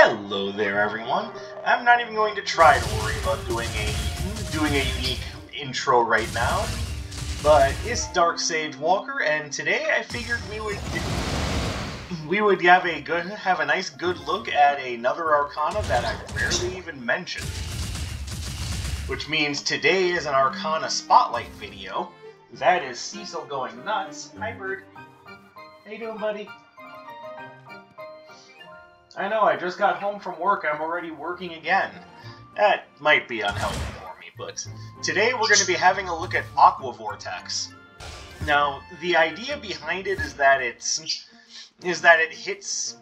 Hello there, everyone. I'm not even going to try to worry about doing a unique intro right now, but it's Dark Sage Walker, and today I figured we would have a nice good look at another Arcana that I rarely even mention. Which means today is an Arcana Spotlight video. That is Cecil going nuts. Hi, Bird. How you doing, buddy? I know, I just got home from work, I'm already working again. That might be unhealthy for me, but today we're going to be having a look at Aqua Vortex. Now, the idea behind it is that it hits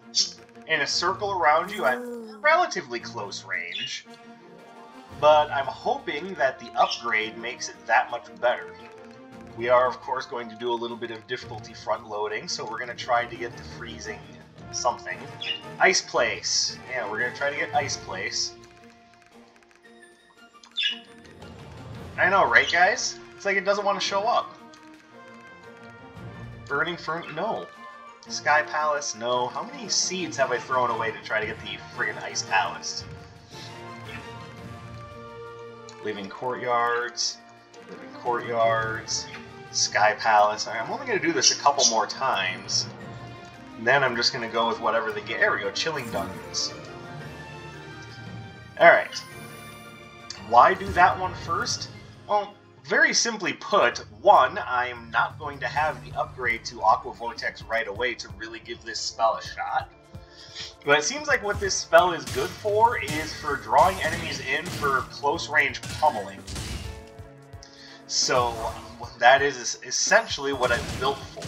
in a circle around you at relatively close range, but I'm hoping that the upgrade makes it that much better. We are, of course, going to do a little bit of difficulty front-loading, so we're going to try to get the freezing something. Ice Place. Yeah, we're going to try to get Ice Place. I know, right, guys? It's like it doesn't want to show up. Burning Fern... No. Sky Palace? No. How many seeds have I thrown away to try to get the friggin' Ice Palace? Living Courtyards. Living Courtyards. Sky Palace. Alright, I'm only going to do this a couple more times. Then I'm just going to go with whatever they get. There we go, Chilling Dungeons. Alright. Why do that one first? Well, very simply put, one, I'm not going to have the upgrade to Aqua Vortex right away to really give this spell a shot. But it seems like what this spell is good for is for drawing enemies in for close-range pummeling. So, that is essentially what I've built for.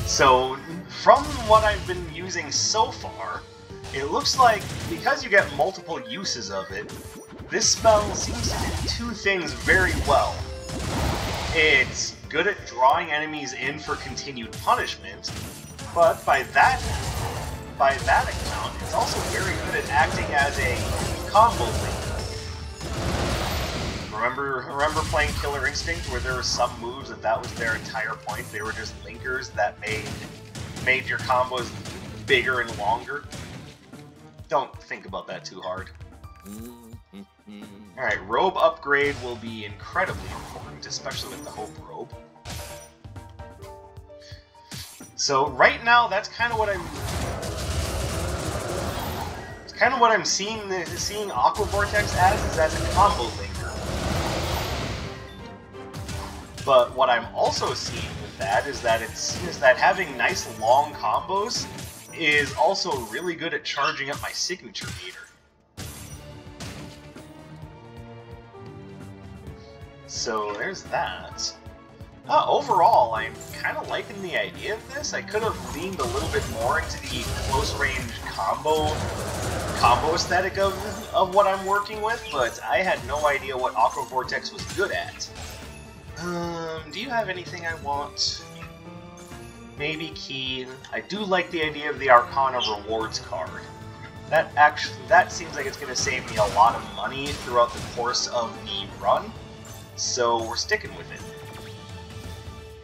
So, from what I've been using so far, it looks like, because you get multiple uses of it, this spell seems to do two things very well. It's good at drawing enemies in for continued punishment, but by that account, it's also very good at acting as a combo link. Remember playing Killer Instinct, where there were some moves that was their entire point? They were just linkers that made your combos bigger and longer? Don't think about that too hard. Alright, robe upgrade will be incredibly important, especially with the Hope robe. So right now, that's kind of what I'm seeing Aqua Vortex as a combo linker. But what I'm also seeing with that is that having nice long combos is also really good at charging up my signature meter. So there's that. Overall, I'm kind of liking the idea of this. I could have leaned a little bit more into the close-range combo aesthetic of what I'm working with, but I had no idea what Aqua Vortex was good at. Do you have anything I want? Maybe key. I do like the idea of the Arcana Rewards card. That seems like it's going to save me a lot of money throughout the course of the run, so we're sticking with it.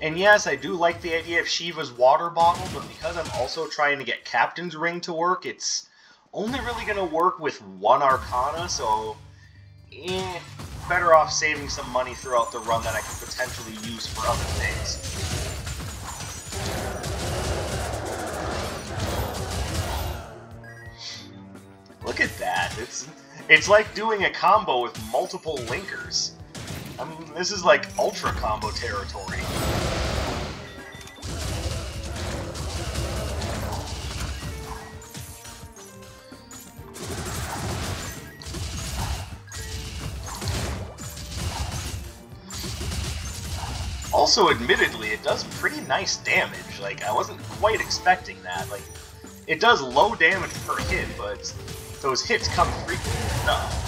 And yes, I do like the idea of Shiva's water bottle, but because I'm also trying to get Captain's Ring to work, it's only really going to work with one Arcana, so better off saving some money throughout the run that I could potentially use for other things. Look at that. It's like doing a combo with multiple linkers. This is like ultra combo territory. Also, admittedly, it does pretty nice damage. Like, I wasn't quite expecting that. Like, it does low damage per hit, but those hits come frequently enough.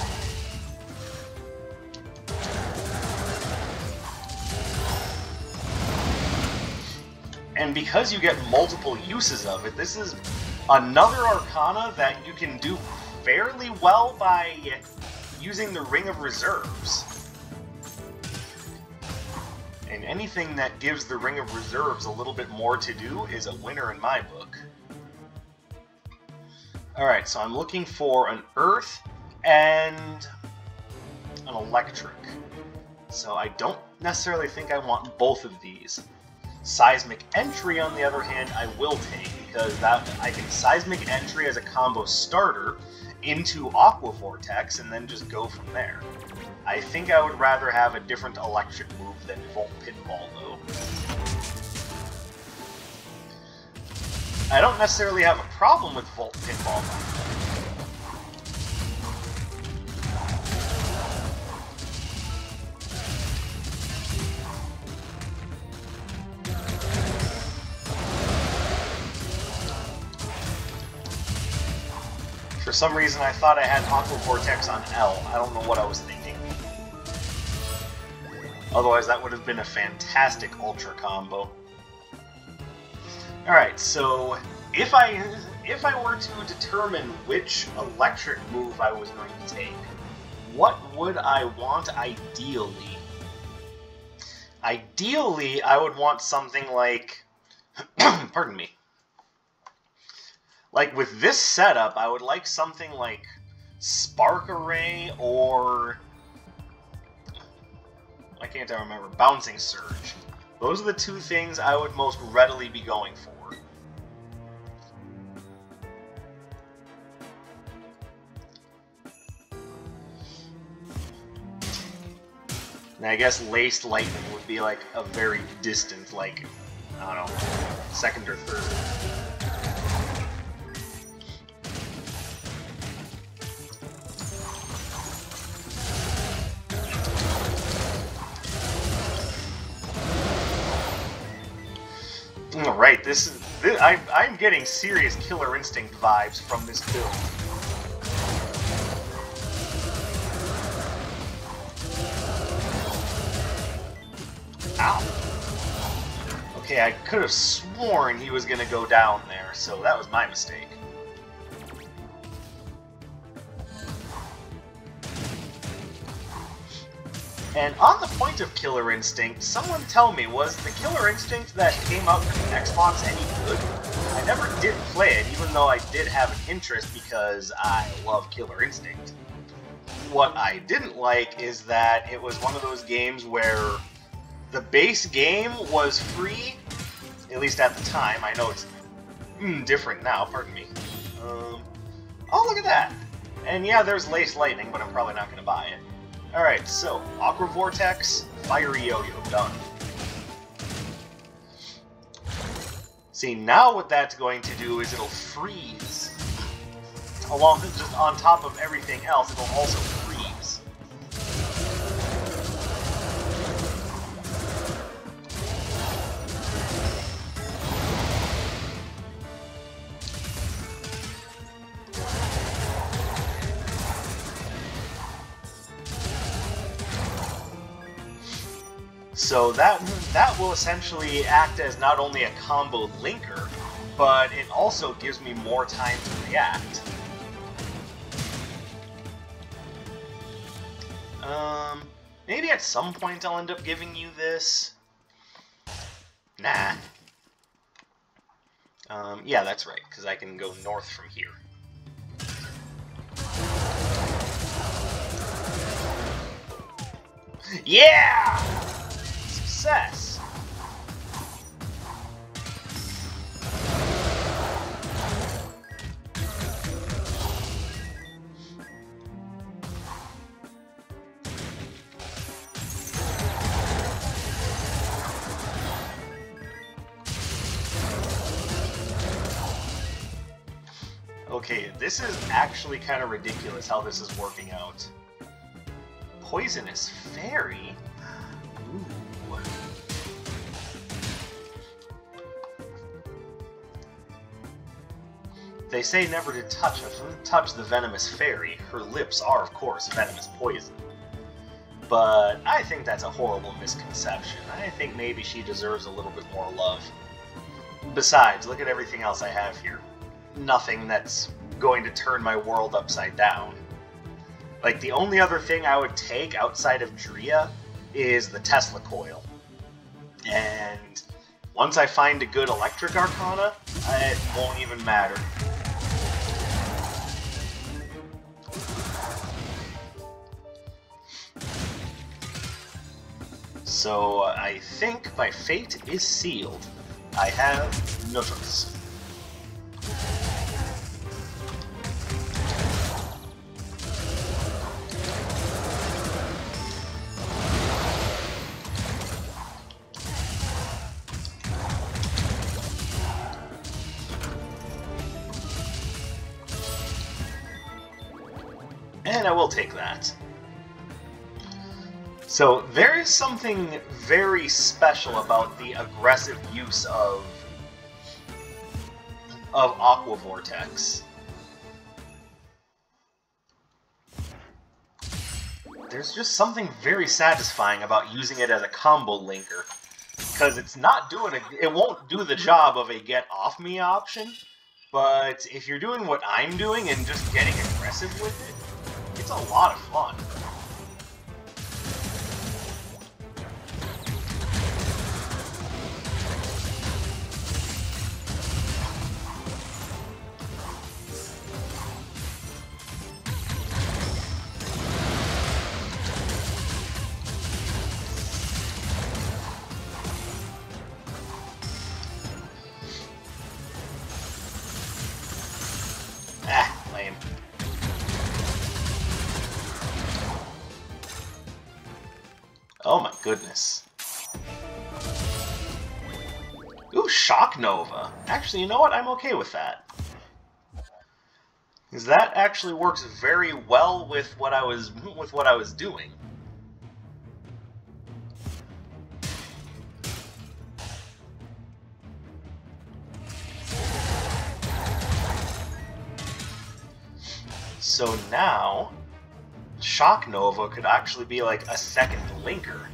And because you get multiple uses of it, this is Another Arcana that you can do fairly well by using the Ring of Reserves. And anything that gives the Ring of Reserves a little bit more to do is a winner in my book. Alright, so I'm looking for an Earth and an Electric. So I don't necessarily think I want both of these. Seismic Entry, on the other hand, I will take, because that I can Seismic Entry as a combo starter into Aqua Vortex and then just go from there. I think I would rather have a different electric move than Volt Pinball, though. I don't necessarily have a problem with Volt Pinball, though. For some reason, I thought I had Aqua Vortex on L. I don't know what I was thinking. Otherwise, that would have been a fantastic Ultra combo. Alright, so if I were to determine which electric move I was going to take, what would I want ideally? Ideally, I would want something like... pardon me. Like, with this setup, I would like something like Spark Array or... why can't I remember? Bouncing Surge. Those are the two things I would most readily be going for. And I guess Laced Lightning would be like a very distant, like, I don't know, second or third. Right, I'm getting serious Killer Instinct vibes from this build. Ow. Okay, I could have sworn he was going to go down there, so that was my mistake. And on the point of Killer Instinct, someone tell me, was the Killer Instinct that came out from Xbox any good? I never did play it, even though I did have an interest because I love Killer Instinct. What I didn't like is that it was one of those games where the base game was free, at least at the time. I know it's different now, pardon me. Oh, look at that! And yeah, there's Lace Lightning, but I'm probably not going to buy it. Alright, so, Aqua Vortex, Fiery Yo-Yo, done. See, now what that's going to do is it'll freeze. Along, just on top of everything else, it'll also freeze. So that will essentially act as not only a combo linker, but it also gives me more time to react. Maybe at some point I'll end up giving you this. Nah. Yeah, that's right, because I can go north from here. Yeah! Success! Okay, this is actually kind of ridiculous how this is working out. Poisonous Fairy? Ooh. They say never to touch the venomous fairy. Her lips are, of course, venomous poison. But I think that's a horrible misconception. I think maybe she deserves a little bit more love. Besides, look at everything else I have here. nothing that's going to turn my world upside down. Like, the only other thing I would take outside of Drea is the Tesla coil. And once I find a good electric arcana, it won't even matter. So I think my fate is sealed. I have no choice. And I will take that. So there is something very special about the aggressive use of Aqua Vortex. There's just something very satisfying about using it as a combo linker, because it's not doing it won't do the job of a get off me option, but if you're doing what I'm doing and just getting aggressive with it, it's a lot of fun. Lame. Oh my goodness. Ooh, Shock Nova. Actually, you know what? I'm okay with that. Because that actually works very well with what I was doing. So now, Shock Nova could actually be like a second linker.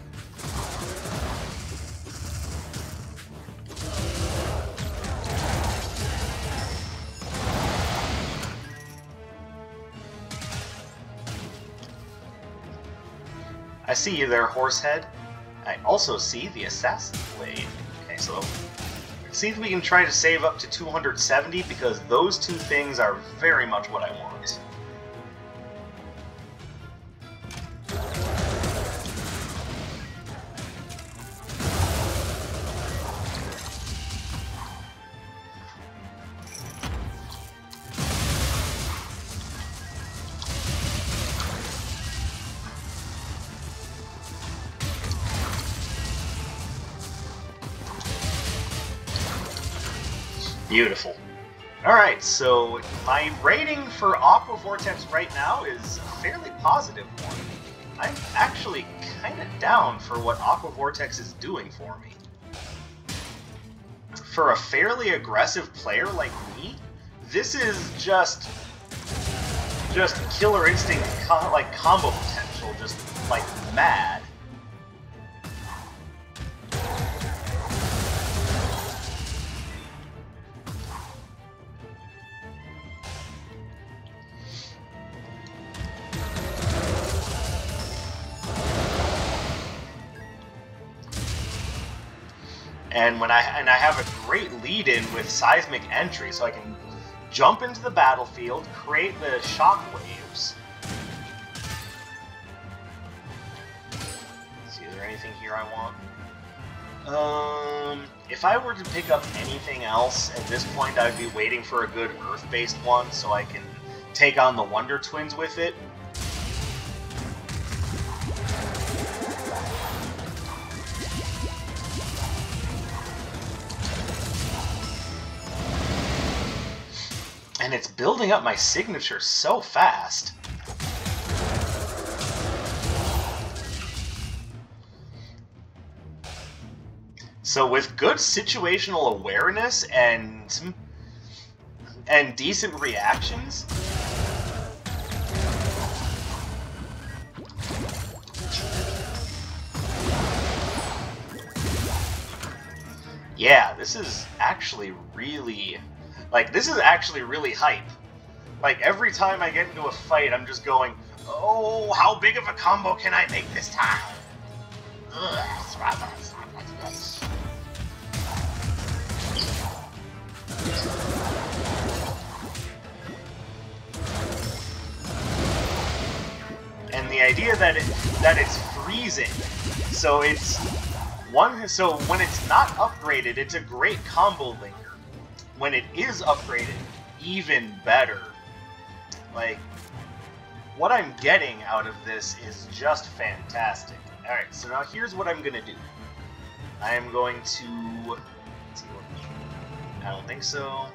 I see you there, Horsehead. I also see the Assassin Blade. Okay, so let's see if we can try to save up to 270, because those two things are very much what I want. Beautiful. Alright, so my rating for Aqua Vortex right now is a fairly positive one. I'm actually kind of down for what Aqua Vortex is doing for me. For a fairly aggressive player like me, this is just killer instinct, like combo potential, just like mad. And I have a great lead-in with Seismic Entry, so I can jump into the battlefield, create the shock waves. Let's see, is there anything here I want? If I were to pick up anything else at this point, I would be waiting for a good Earth-based one, so I can take on the Wonder Twins with it. And it's building up my signature so fast. So with good situational awareness and decent reactions, yeah, this is actually really Like, this is actually really hype. Like, every time I get into a fight, I'm just going, oh, how big of a combo can I make this time? And the idea that it's freezing, so so when it's not upgraded, it's a great combo linker. When it is upgraded, even better. Like, what I'm getting out of this is just fantastic. Alright, so now here's what I'm gonna do. I am going to... Let's see, I don't think so.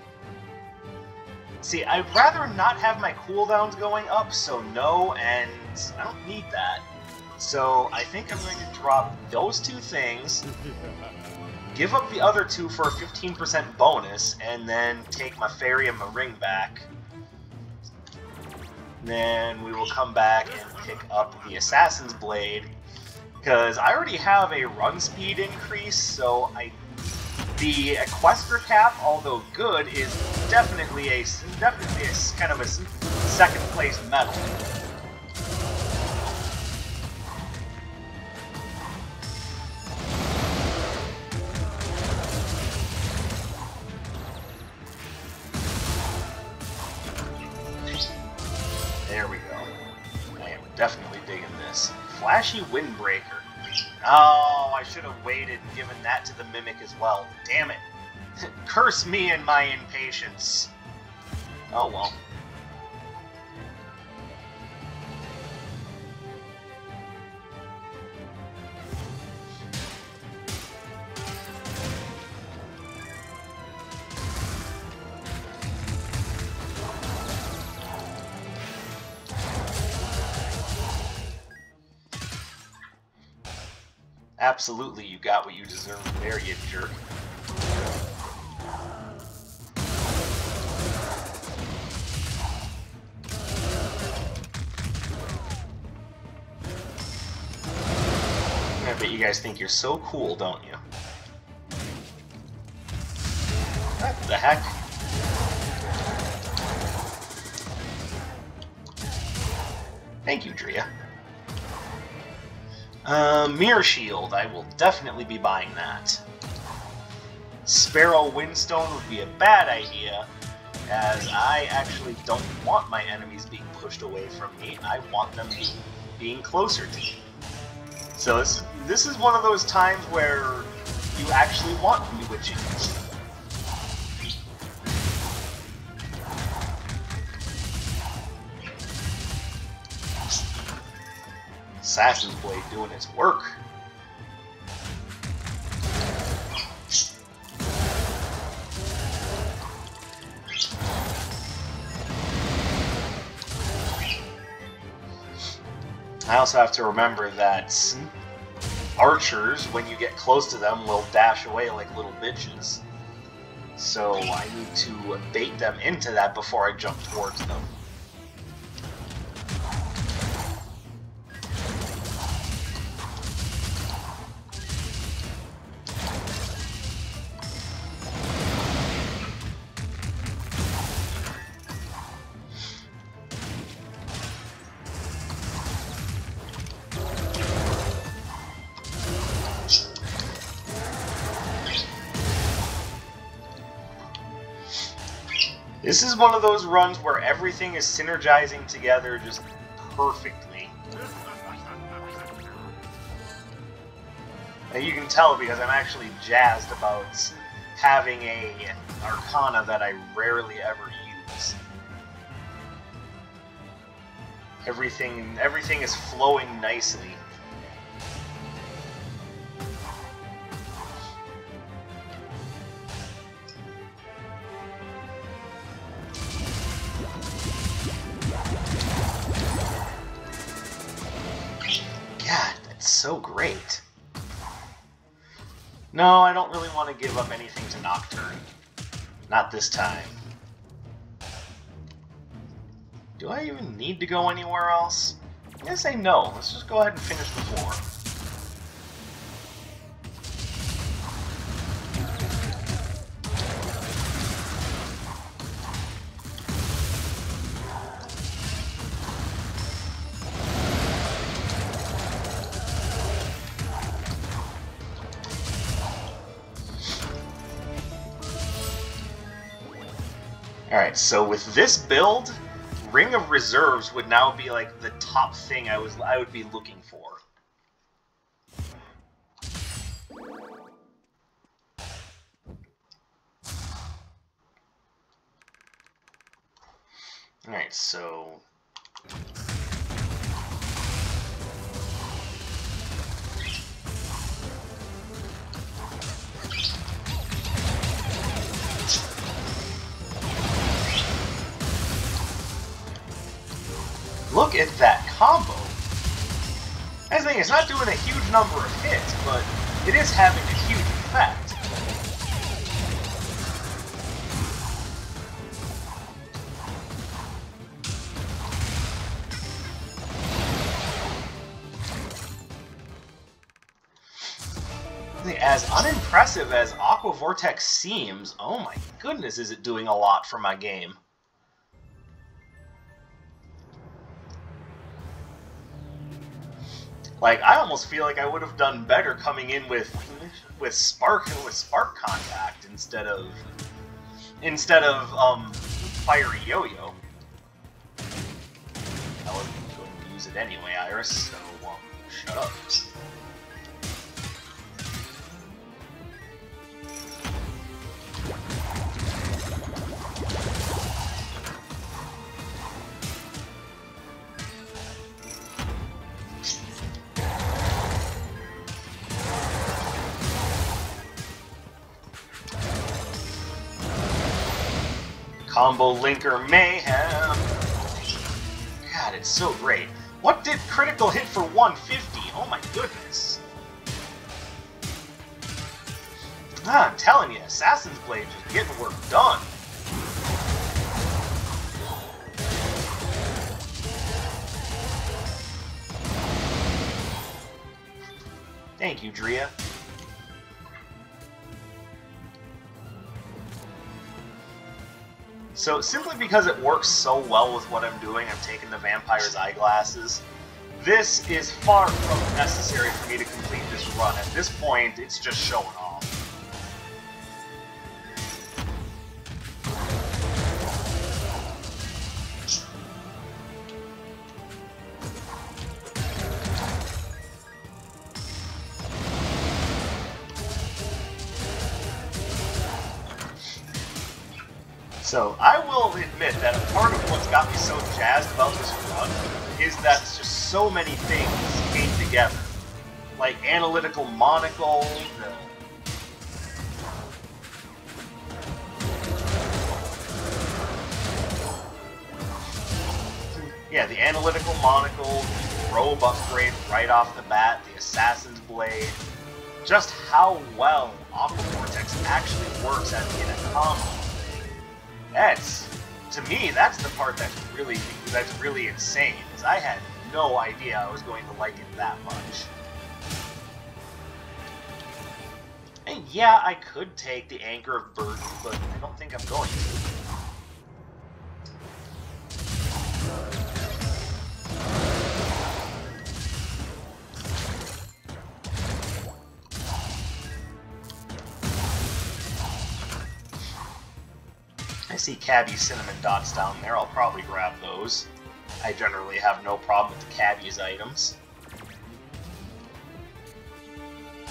See, I'd rather not have my cooldowns going up, so no, and I don't need that. So I think I'm going to drop those two things, give up the other two for a 15% bonus, and then take my fairy and my ring back. Then we will come back and pick up the Assassin's Blade, because I already have a run speed increase, so the Equestria cap, although good, is definitely a kind of a second place medal. There we go. I am definitely digging this. Flashy Windbreaker. Oh, I should have waited and given that to the Mimic as well. Damn it. Curse me and my impatience. Oh well. Absolutely, you got what you deserve there, you jerk. I bet you guys think you're so cool, don't you? What the heck? Thank you, Drea. Mirror Shield, I will definitely be buying that. Sparrow Windstone would be a bad idea, as I actually don't want my enemies being pushed away from me. I want them being closer to me. So this is one of those times where you actually want bewitching. Assassin's Blade doing its work. I also have to remember that archers, when you get close to them, will dash away like little bitches. So I need to bait them into that before I jump towards them. This is one of those runs where everything is synergizing together just perfectly. And you can tell because I'm actually jazzed about having a Arcana that I rarely ever use. Everything is flowing nicely. So great. No, I don't really want to give up anything to Nocturne. Not this time. Do I even need to go anywhere else? I'm gonna say no. Let's just go ahead and finish the floor. Alright, so with this build, Ring of Reserves would now be like the top thing I would be looking for. Alright, so... Look at that combo! That's the thing, it's not doing a huge number of hits, but it is having a huge effect. As unimpressive as Aqua Vortex seems, oh my goodness, is it doing a lot for my game. Like, I almost feel like I would have done better coming in with spark contact instead of fiery yo-yo. I wasn't going to use it anyway, Iris, so shut up. Combo Linker Mayhem. God, it's so great. What did critical hit for 150? Oh my goodness. I'm telling you, Assassin's Blade just getting work done. Thank you, Drea. So, simply because it works so well with what I'm doing, I'm taking the Vampire's Eyeglasses. This is far from necessary for me to complete this run. At this point, it's just showing off. So, I will admit that a part of what's got me so jazzed about this run is that just so many things came together. Like Analytical Monocle, the Analytical Monocle, the Robe upgrade right off the bat, the Assassin's Blade, just how well Aqua Vortex actually works in a combo. To me, that's the part that's really insane, because I had no idea I was going to like it that much. And yeah, I could take the Anchor of Burden, but I don't think I'm going to. I see Cabby Cinnamon Dots down there, I'll probably grab those. I generally have no problem with the Cabby's items.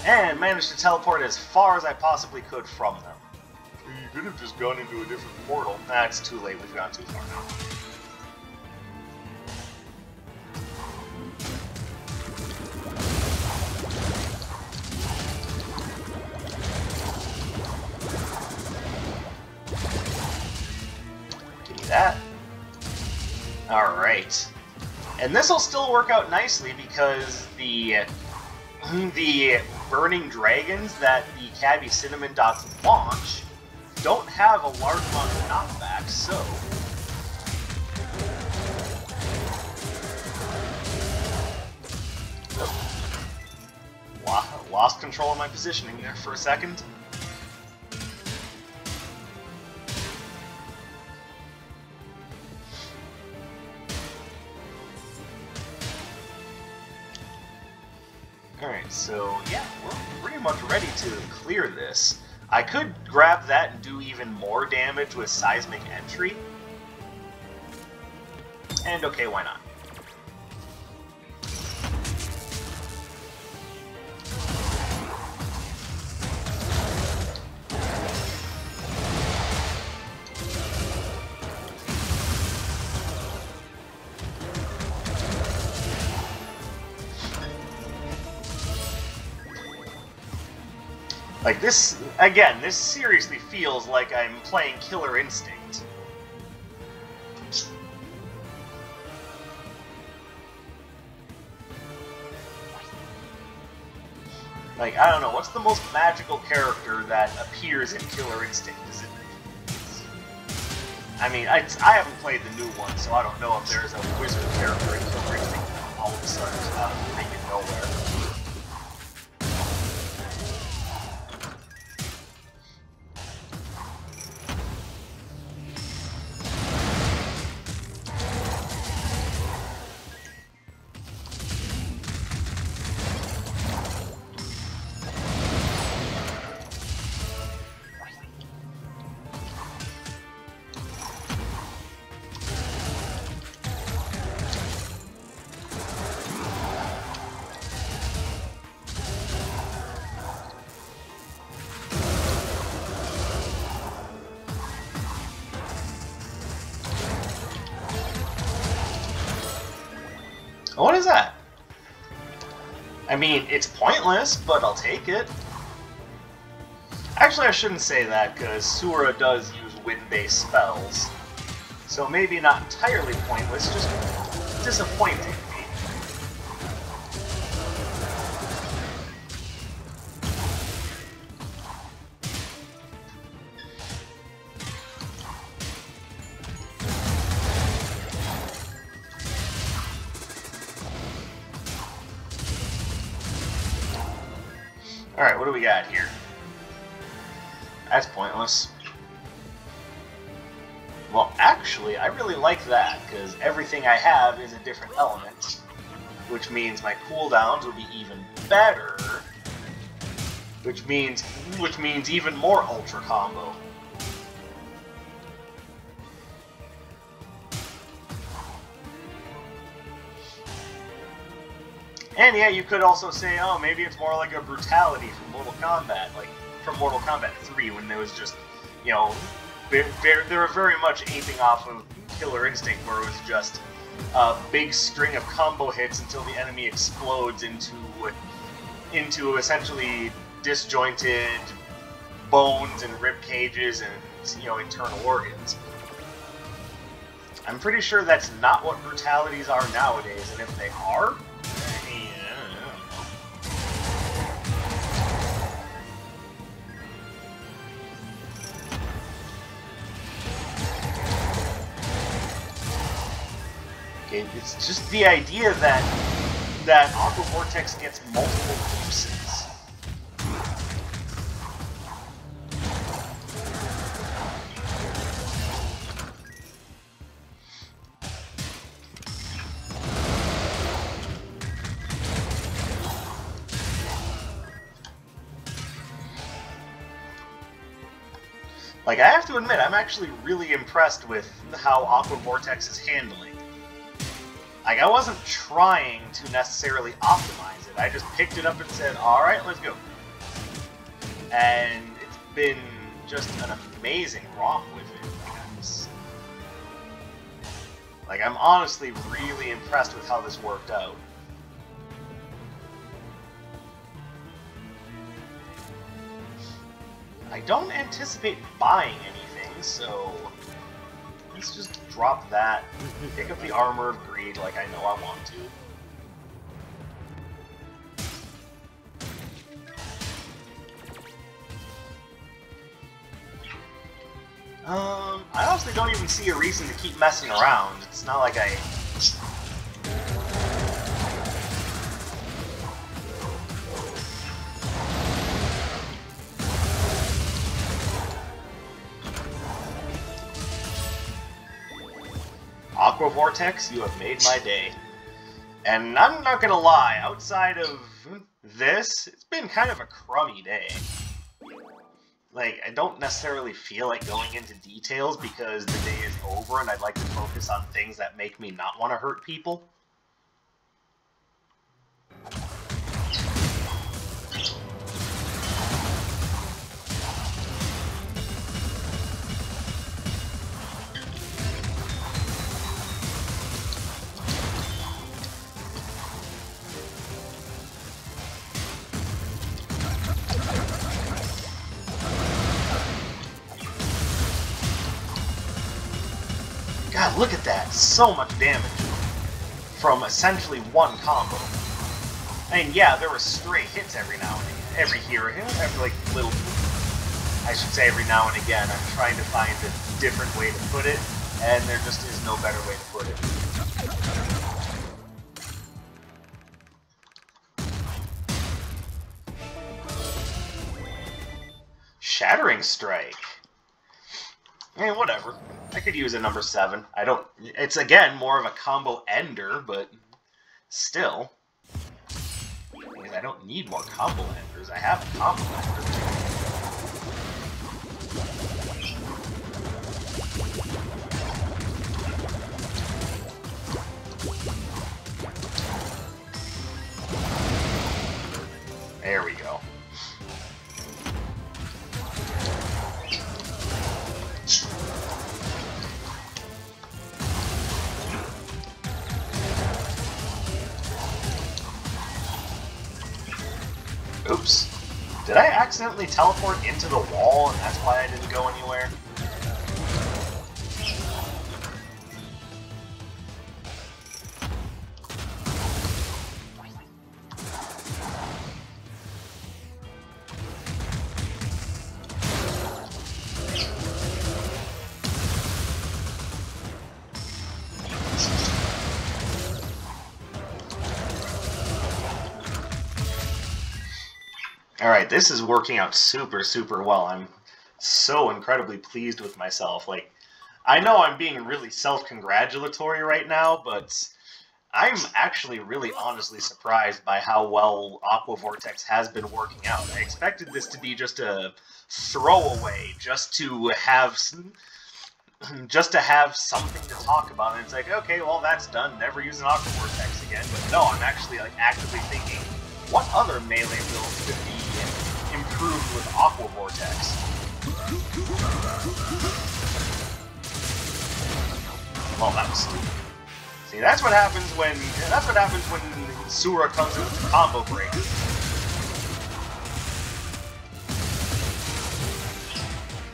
And managed to teleport as far as I possibly could from them. You could have just gone into a different portal. Nah, it's too late, we've gone too far now. That. Alright. And this will still work out nicely because the Burning Dragons that the Cabby Cinnamon Dots launch don't have a large amount of knockback, so... Lost control of my positioning there for a second. Alright, so yeah, we're pretty much ready to clear this. I could grab that and do even more damage with Seismic Entry. And okay, why not? Like this, again, this seriously feels like I'm playing Killer Instinct. Like, I don't know, what's the most magical character that appears in Killer Instinct? Is it... I mean, I haven't played the new one, so I don't know if there's a wizard character in Killer Instinct that all of a sudden is out of freaking nowhere. What is that? I mean, it's pointless, but I'll take it. Actually, I shouldn't say that, because Sura does use wind-based spells. So maybe not entirely pointless, just disappointing. Alright, what do we got here? That's pointless. Well, actually, I really like that, because everything I have is a different element, which means my cooldowns will be even better, which means even more ultra combo. And yeah, you could also say, oh, maybe it's more like a brutality from Mortal Kombat, like from Mortal Kombat 3, when there was just, you know, they were very much aping off of Killer Instinct, where it was just a big string of combo hits until the enemy explodes into essentially disjointed bones and rib cages and, you know, internal organs. I'm pretty sure that's not what brutalities are nowadays, and if they are, it's just the idea that Aqua Vortex gets multiple uses. Like, I have to admit, I'm actually really impressed with how Aqua Vortex is handling. Like, I wasn't trying to necessarily optimize it. I just picked it up and said, alright, let's go. And it's been just an amazing romp with it. Like, I'm honestly really impressed with how this worked out. I don't anticipate buying anything, so let's just drop that, pick up the Armor of Greed like I know I want to. I honestly don't even see a reason to keep messing around. It's not like I... Aqua Vortex, you have made my day. And I'm not gonna lie, outside of this, it's been kind of a crummy day. like, I don't necessarily feel like going into details because the day is over and I'd like to focus on things that make me not want to hurt people. God, look at that! So much damage from essentially one combo. I mean, yeah, there were stray hits every now and again. Every like little... I should say every now and again. I'm trying to find a different way to put it, and there just is no better way to put it. Shattering Strike. I mean, whatever. I could use a number 7. I don't... It's, again, more of a combo ender, but still. Because I don't need more combo enders. I have a combo ender. There we go. Oops. Did I accidentally teleport into the wall and that's why I didn't go anywhere? Alright, this is working out super, super well. I'm so incredibly pleased with myself. Like, I know I'm being really self-congratulatory right now, but I'm actually really honestly surprised by how well Aqua Vortex has been working out. I expected this to be just a throwaway, just to have something to talk about. And it's like, okay, well, that's done. Never use an Aqua Vortex again. But no, I'm actually like actively thinking, what other melee builds could be improved with Aqua Vortex? Well, that was stupid. See, that's what happens when Sura comes in with the combo break.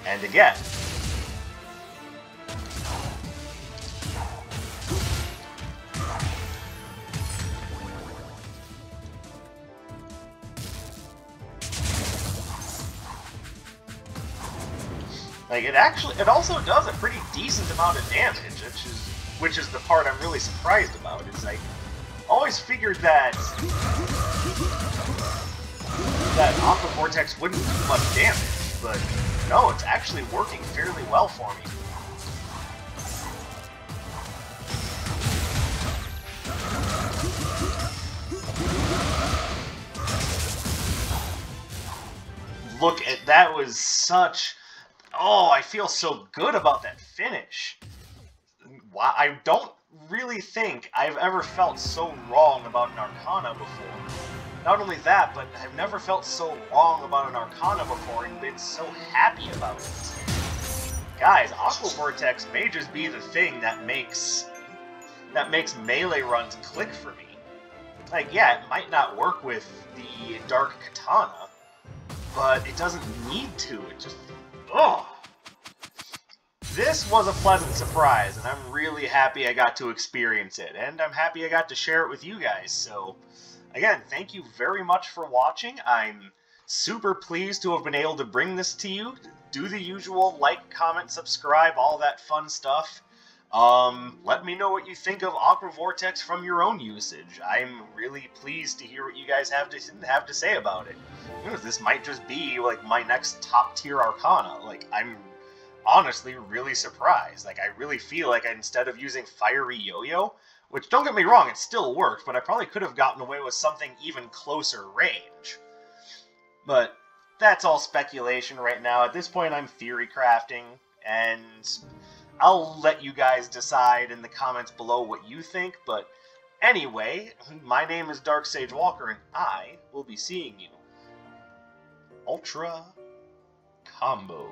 And again. Like, it also does a pretty decent amount of damage, which is the part I'm really surprised about. Is I always figured that Aqua Vortex wouldn't do much damage, but no, it's actually working fairly well for me. Look at that, was such... Oh, I feel so good about that finish. Wow, I don't really think I've ever felt so wrong about an Arcana before. Not only that, but I've never felt so wrong about an Arcana before and been so happy about it. Guys, Aqua Vortex may just be the thing that makes melee runs click for me. Like, yeah, it might not work with the Dark Katana, but it doesn't need to. It just... Oh! This was a pleasant surprise, and I'm really happy I got to experience it, and I'm happy I got to share it with you guys, so... Again, thank you very much for watching. I'm super pleased to have been able to bring this to you. Do the usual like, comment, subscribe, all that fun stuff. Let me know what you think of Aqua Vortex from your own usage. I'm really pleased to hear what you guys have to say about it. You know, this might just be like my next top tier Arcana. Like, I'm honestly really surprised. Like, I really feel like instead of using Fiery Yo-Yo, which, don't get me wrong, it still worked, but I probably could have gotten away with something even closer range. But that's all speculation right now. At this point, I'm theory crafting, and I'll let you guys decide in the comments below what you think, but anyway, my name is Dark Sage Walker, and I will be seeing you Ultra Combo.